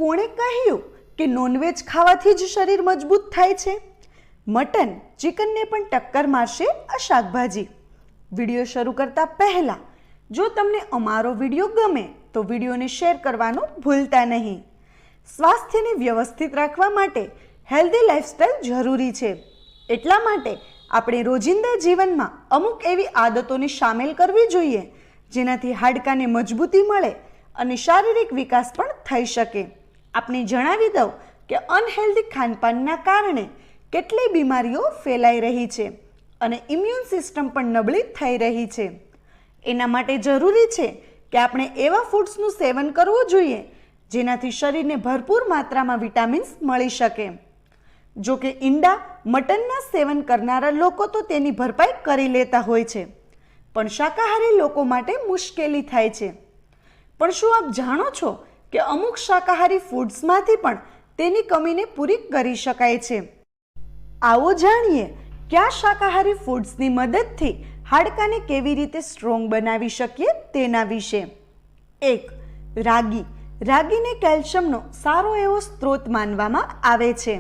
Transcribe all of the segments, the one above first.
કોણે કહ્યું કે નોનવેજ ખાવાથી જ શરીર મજબૂત થાય છે? મટન ચિકનને પણ ટક્કર મારશે આ શાકભાજી. વિડીયો શરૂ કરતા પહેલા જો તમને અમારો વિડીયો ગમે તો વિડીયોને શેર કરવાનું ભૂલતા નહીં. સ્વાસ્થ્યને વ્યવસ્થિત રાખવા માટે હેલ્ધી લાઇફસ્ટાઇલ જરૂરી છે. એટલા માટે આપણે રોજિંદા જીવનમાં અમુક એવી આદતોને સામેલ કરવી જોઈએ જેનાથી હાડકાને મજબૂતી મળે અને શારીરિક વિકાસ પણ થઈ શકે. આપણે જણાવી દઉં કે અનહેલ્ધી ખાનપાનના કારણે કેટલી બીમારીઓ ફેલાઈ રહી છે અને ઇમ્યુન સિસ્ટમ પણ નબળી થઈ રહી છે. એના માટે જરૂરી છે કે આપણે એવા ફૂડ્સનું સેવન કરવું જોઈએ જેનાથી શરીરને ભરપૂર માત્રામાં વિટામિન્સ મળી શકે. જો કે ઈંડા મટનના સેવન કરનારા લોકો તો તેની ભરપાઈ કરી લેતા હોય છે, પણ શાકાહારી લોકો માટે મુશ્કેલી થાય છે. પણ શું આપ જાણો છો કે અમુક શાકાહારી ફૂડ્સમાંથી પણ તેની કમીને પૂરી કરી શકાય છે? આવો જાણીએ કે આ શાકાહારી ફૂડ્સની મદદથી હાડકાને કેવી રીતે સ્ટ્રોંગ બનાવી શકીએ તેના વિશે. 1. રાગી. રાગીને કેલ્શિયમનો સારો એવો સ્ત્રોત માનવામાં આવે છે.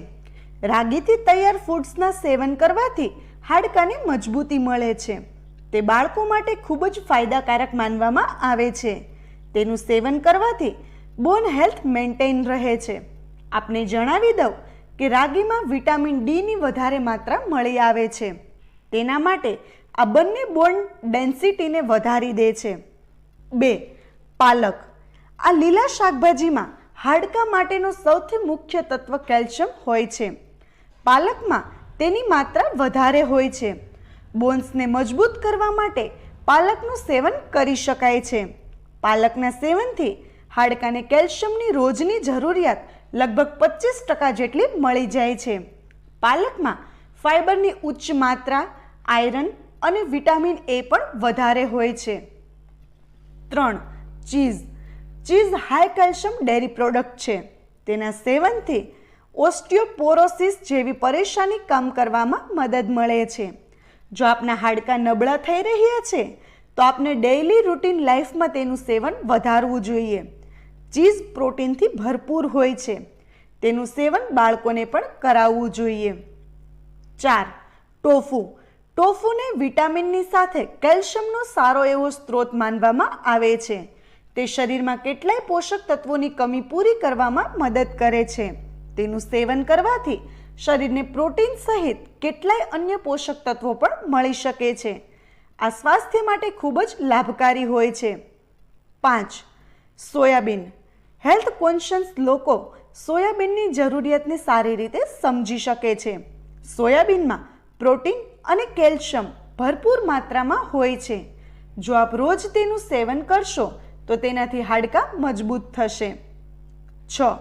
રાગીથી તૈયાર ફૂડ્સના સેવન કરવાથી હાડકાને મજબૂતી મળે છે. તે બાળકો માટે ખૂબ જ ફાયદાકારક માનવામાં આવે છે. તેનું સેવન કરવાથી બોન હેલ્થ મેન્ટેન રહે છે. આપને જણાવી દઉં કે રાગીમાં વિટામિન ડીની વધારે માત્રા મળી આવે છે. તેના માટે આ બંને બોન ડેન્સિટીને વધારી દે છે. 2. પાલક. આ લીલા શાકભાજીમાં હાડકા માટેનો સૌથી મુખ્ય તત્વ કેલ્શિયમ હોય છે. પાલકમાં તેની માત્રા વધારે હોય છે. બોન્સને મજબૂત કરવા માટે પાલકનું સેવન કરી શકાય છે. પાલકના સેવનથી હાડકાને કેલ્શિયમની રોજની જરૂરિયાત લગભગ 25% જેટલી મળી જાય છે. પાલકમાં ફાઇબરની ઉચ્ચ માત્રા, આયરન અને વિટામિન એ પણ વધારે હોય છે. 3. Cheese. Cheese high calcium dairy product છે. તેના સેવનથી ઓસ્ટિયોપોરોસિસ જેવી પરેશાની કમ કરવામાં મદદ મળે છે. જો આપના હાડકાં નબળા થઈ રહ્યા છે તો આપને ડેઇલી રૂટીન લાઈફમાં તેનું સેવન વધારવું જોઈએ. ચીઝ પ્રોટીનથી ભરપૂર હોય છે. તેનું સેવન બાળકોને પણ કરાવવું જોઈએ. 4. ટોફુ. ટોફુને વિટામિનની સાથે કેલ્શિયમનો સારો એવો સ્ત્રોત માનવામાં આવે છે. તે શરીરમાં કેટલાય પોષક તત્વોની કમી પૂરી કરવામાં મદદ કરે છે. તેનું સેવન કરવાથી શરીરને પ્રોટીન સહિત કેટલાય અન્ય પોષક તત્વો પણ મળી શકે છે. આ સ્વાસ્થ્ય માટે ખૂબ જ લાભકારી હોય છે. 5. સોયાબીન. હેલ્થ કોન્શિયસ લોકો સોયાબીનની જરૂરિયાતને સારી રીતે સમજી શકે છે. સોયાબીનમાં પ્રોટીન અને કેલ્શિયમ ભરપૂર માત્રામાં હોય છે. જો આપ રોજ તેનું સેવન કરશો તો તેનાથી હાડકાં મજબૂત થશે. 6.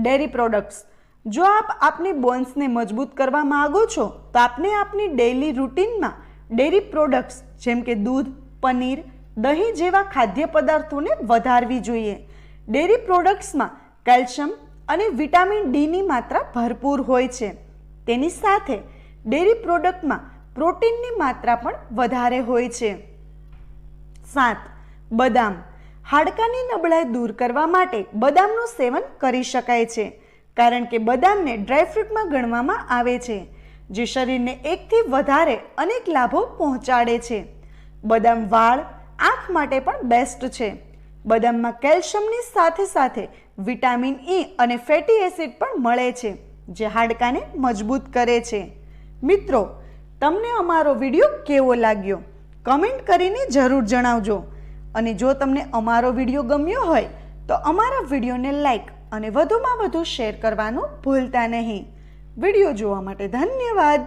Dairy products. જો આપ આપની બોન્સને મજબૂત કરવા માંગો છો તો આપને આપની ડેઇલી રૂટીનમાં ડેરી પ્રોડક્ટ્સ જેમ કે દૂધ, પનીર, દહીં જેવા ખાદ્ય પદાર્થોને વધારવી જોઈએ. ડેરી પ્રોડક્ટ્સમાં કેલ્શિયમ અને વિટામિન ડીની માત્રા ભરપૂર હોય છે. તેની સાથે ડેરી પ્રોડક્ટમાં પ્રોટીનની માત્રા પણ વધારે હોય છે. 7. બદામ. હાડકાની નબળાઈ દૂર કરવા માટે બદામનું સેવન કરી શકાય છે, કારણ કે બદામને ડ્રાયફ્રૂટમાં ગણવામાં આવે છે, જે શરીરને એકથી વધારે અનેક લાભો પહોંચાડે છે. બદામ વાળ, આંખ માટે પણ બેસ્ટ છે. બદામમાં કેલ્શિયમની સાથે સાથે વિટામિન ઈ અને ફેટી એસિડ પણ મળે છે, જે હાડકાને મજબૂત કરે છે. મિત્રો, તમને અમારો વિડીયો કેવો લાગ્યો? કમેન્ટ કરીને જરૂર જણાવજો. અને જો તમને અમારો વિડીયો ગમ્યો હોય તો અમારા વિડીયોને લાઈક અને વધુમાં વધુ શેર કરવાનું ભૂલતા નહીં. વિડીયો જોવા માટે ધન્યવાદ.